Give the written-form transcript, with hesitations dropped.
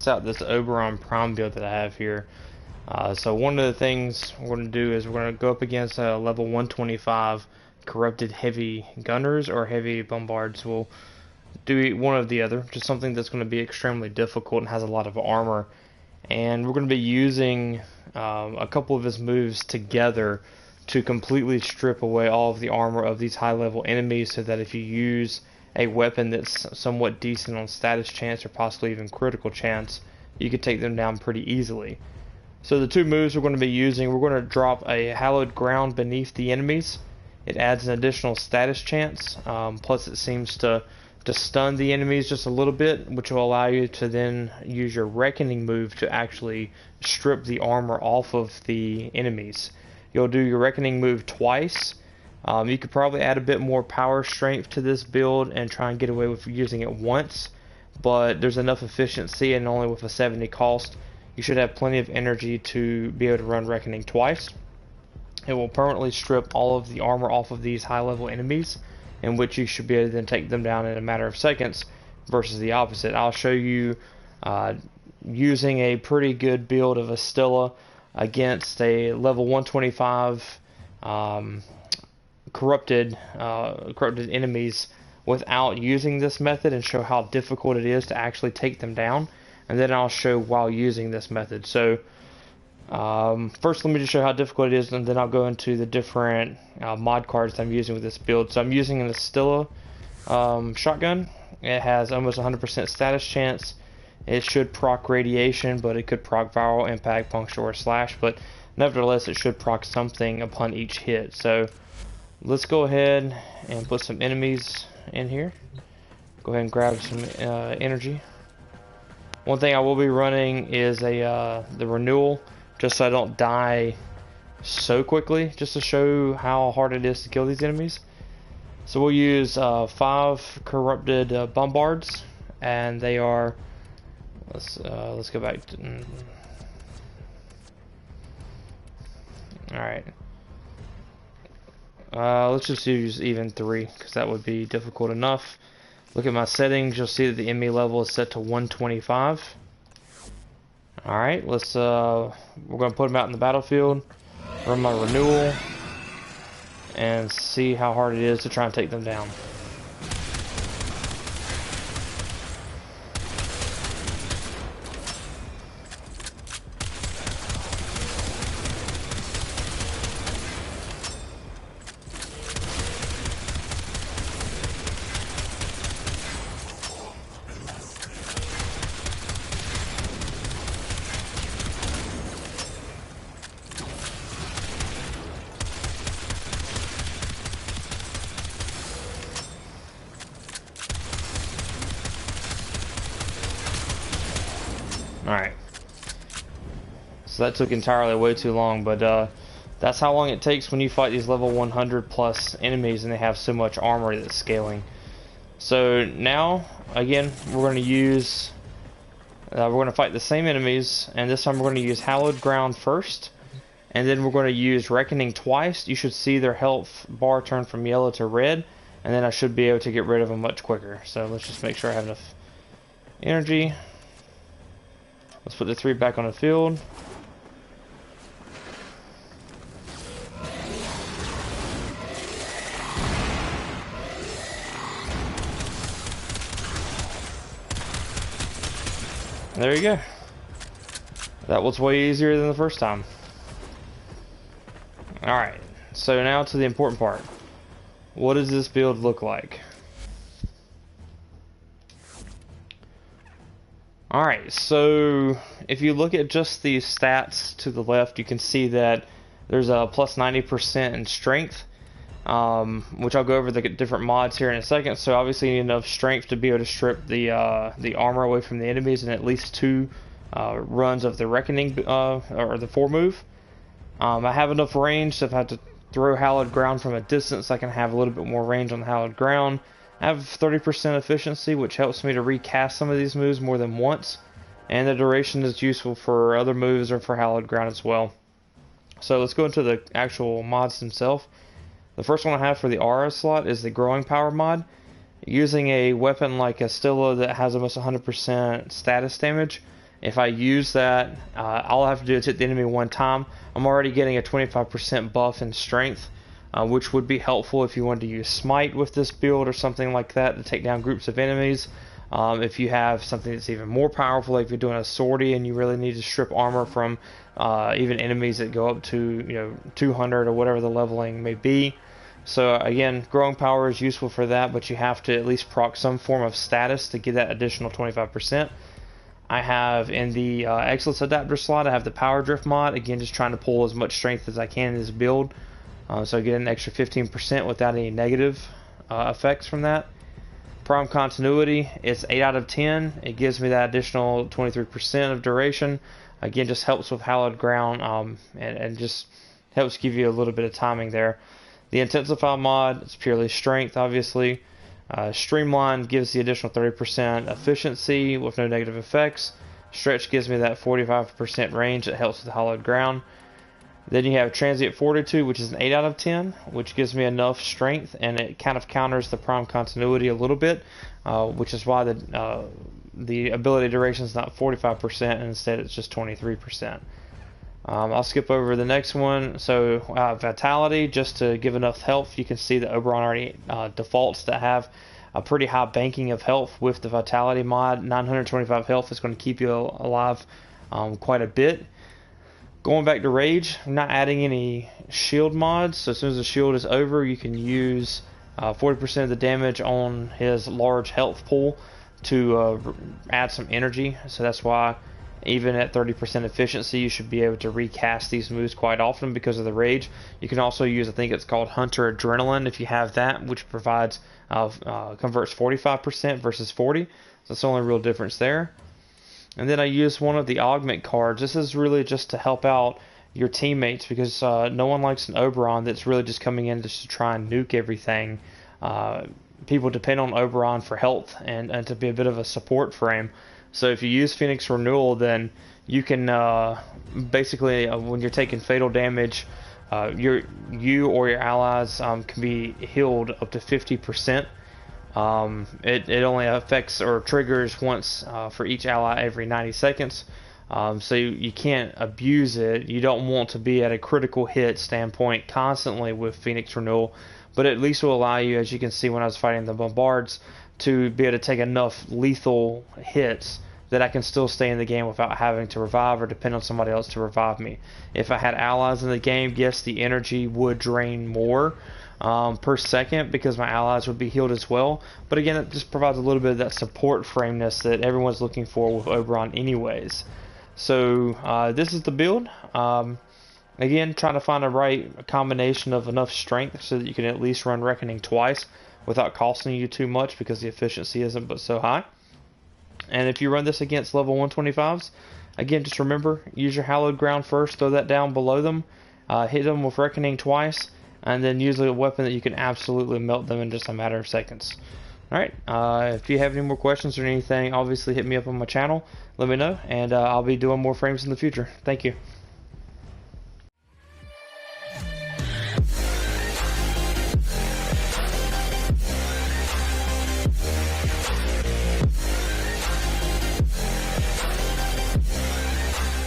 out this Oberon Prime build that I have here. So one of the things we're going to do is we're going to go up against a level 125 corrupted heavy gunners or heavy bombards. We'll do one of the other, just something that's going to be extremely difficult and has a lot of armor. And we're going to be using a couple of his moves together to completely strip away all of the armor of these high level enemies, so that if you use a weapon that's somewhat decent on status chance or possibly even critical chance, you could take them down pretty easily. So the two moves we're going to be using, we're going to drop a hallowed ground beneath the enemies. It adds an additional status chance, plus it seems to stun the enemies just a little bit, which will allow you to then use your reckoning move to actually strip the armor off of the enemies. You'll do your reckoning move twice. You could probably add a bit more power strength to this build and try and get away with using it once, but there's enough efficiency, and only with a 70 cost, you should have plenty of energy to be able to run reckoning twice. It will permanently strip all of the armor off of these high level enemies, in which you should be able to then take them down in a matter of seconds, versus the opposite. I'll show you using a pretty good build of Astilla against a level 125 corrupted enemies without using this method, and show how difficult it is to actually take them down. And then I'll show while using this method. So first, let me just show how difficult it is, and then I'll go into the different mod cards I'm using with this build. So I'm using an Astilla shotgun. It has almost 100% status chance. It should proc radiation, but it could proc viral, impact, puncture, or slash. But nevertheless, it should proc something upon each hit. So let's go ahead and put some enemies in here. Go ahead and grab some energy. One thing I will be running is the renewal, just so I don't die so quickly, just to show how hard it is to kill these enemies. So we'll use 5 corrupted bombards, and they are, let's go back to, alright, let's just use even 3, because that would be difficult enough. Look at my settings, you'll see that the enemy level is set to 125. Alright, let's we're gonna put them out in the battlefield, run my renewal, and see how hard it is to try and take them down. Alright, so that took entirely way too long, but that's how long it takes when you fight these level 100 plus enemies and they have so much armor that's scaling. So now, again, we're going to use, we're going to fight the same enemies, and this time we're going to use Hallowed Ground first, and then we're going to use Reckoning twice. You should see their health bar turn from yellow to red, and then I should be able to get rid of them much quicker. So let's just make sure I have enough energy. Let's put the 3 back on the field. There you go. That was way easier than the first time. Alright, so now to the important part. What does this build look like? Alright, so if you look at just the stats to the left, you can see that there's a plus 90% in strength, which I'll go over the different mods here in a second. So obviously you need enough strength to be able to strip the armor away from the enemies, and at least 2 runs of the Reckoning, or the 4 move. I have enough range, so if I have to throw Hallowed Ground from a distance, I can have a little bit more range on the Hallowed Ground. I have 30% efficiency, which helps me to recast some of these moves more than once, and the duration is useful for other moves or for Hallowed Ground as well. So let's go into the actual mods themselves. The first one I have for the aura slot is the Growing Power mod. Using a weapon like Astilla that has almost 100% status damage, If I use that, all I have to do is hit the enemy one time. I'm already getting a 25% buff in strength, which would be helpful if you wanted to use smite with this build or something like that to take down groups of enemies. If you have something that's even more powerful, like if you're doing a sortie and you really need to strip armor from even enemies that go up to 200 or whatever the leveling may be. So again, growing power is useful for that, but you have to at least proc some form of status to get that additional 25%. I have in the Excellence Adapter slot, I have the Power Drift mod, again just trying to pull as much strength as I can in this build. So I get an extra 15% without any negative effects from that. Prime Continuity, it's 8 out of 10. It gives me that additional 23% of duration. Again, just helps with Hallowed Ground and just helps give you a little bit of timing there. The Intensify mod, it's purely strength, obviously. Streamline gives the additional 30% efficiency with no negative effects. Stretch gives me that 45% range that helps with Hallowed Ground. Then you have Transient Fortitude, which is an 8 out of 10, which gives me enough strength, and it kind of counters the Prime Continuity a little bit, which is why the ability duration is not 45%, and instead it's just 23%. I'll skip over the next one. So Vitality, just to give enough health. You can see that Oberon already defaults to have a pretty high banking of health with the Vitality mod. 925 health is going to keep you alive quite a bit. Going back to Rage, I'm not adding any shield mods, so as soon as the shield is over, you can use 40% of the damage on his large health pool to add some energy. So that's why even at 30% efficiency, you should be able to recast these moves quite often because of the Rage. You can also use, I think it's called Hunter Adrenaline if you have that, which provides converts 45% versus 40. So that's the only real difference there. And then I use one of the augment cards. This is really just to help out your teammates because no one likes an Oberon that's really just coming in just to try and nuke everything. People depend on Oberon for health and to be a bit of a support frame. So if you use Phoenix Renewal, then you can basically, when you're taking fatal damage, you or your allies can be healed up to 50%. It only affects or triggers once for each ally every 90 seconds. So you can't abuse it. You don't want to be at a critical hit standpoint constantly with Phoenix Renewal, but at least will allow you, as you can see when I was fighting the Bombards, to be able to take enough lethal hits that I can still stay in the game without having to revive or depend on somebody else to revive me. If I had allies in the game, yes, the energy would drain more per second because my allies would be healed as well. But again, it just provides a little bit of that support frameness that everyone's looking for with Oberon anyways. So this is the build. Again, trying to find the right combination of enough strength so that you can at least run Reckoning twice without costing you too much because the efficiency isn't but so high. And if you run this against level 125s, again, just remember, use your Hallowed Ground first, throw that down below them, hit them with Reckoning twice, and then use a weapon that you can absolutely melt them in just a matter of seconds. Alright, if you have any more questions or anything, obviously hit me up on my channel, let me know, and I'll be doing more frames in the future. Thank you.